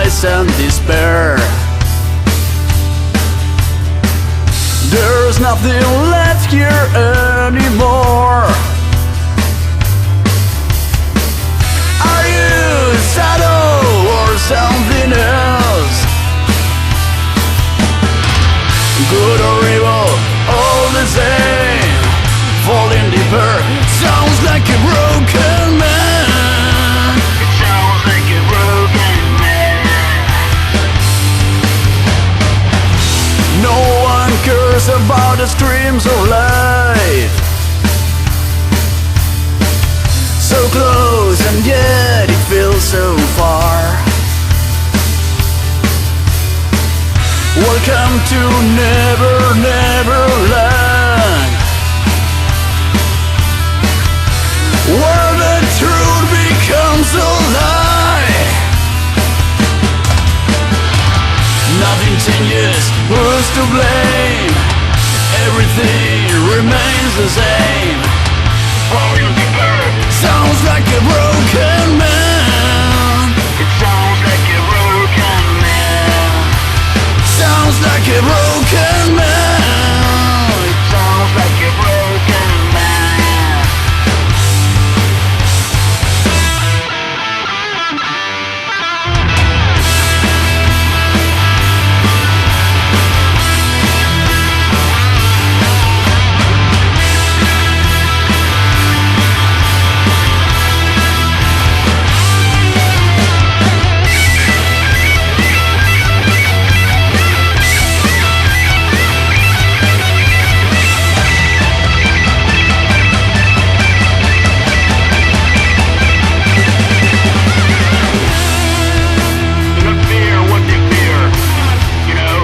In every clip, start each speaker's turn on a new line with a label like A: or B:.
A: lies and despair. There's nothing left here anymore. Are you shadow or something else? Good or evil, all the same. Falling deeper, sounds like a broken man.
B: It sounds like a broken man.
A: No one cares about the streams of life. So close and yet it feels so far. Welcome to Never Never Land, where the truth becomes a lie. Nothing changes, who's to blame? Everything remains the same.
B: Falling deeper,
A: Sounds like a broken man.
B: it sounds like a broken man.
A: Sounds like a broken man.
B: It sounds like a broken man. Do not fear what they fear. You know,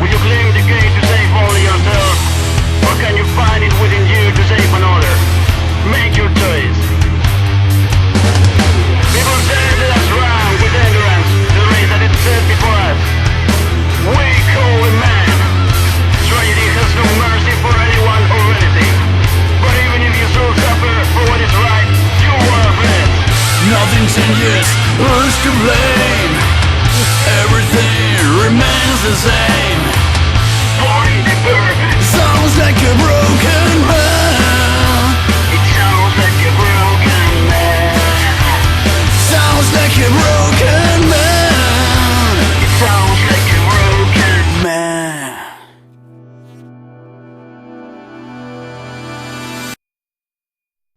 B: will you claim the gate to save only yourself, or can you find it within you to save another? Make your choice. People say that us wrong with endurance, the race that is set before us. We call a man. Tragedy has no mercy for anyone or anything. But even if you so suffer for what is right, you are blessed.
A: Nothing changes, who's to blame? Everything remains the same.
B: Falling deeper,
A: Sounds like a broken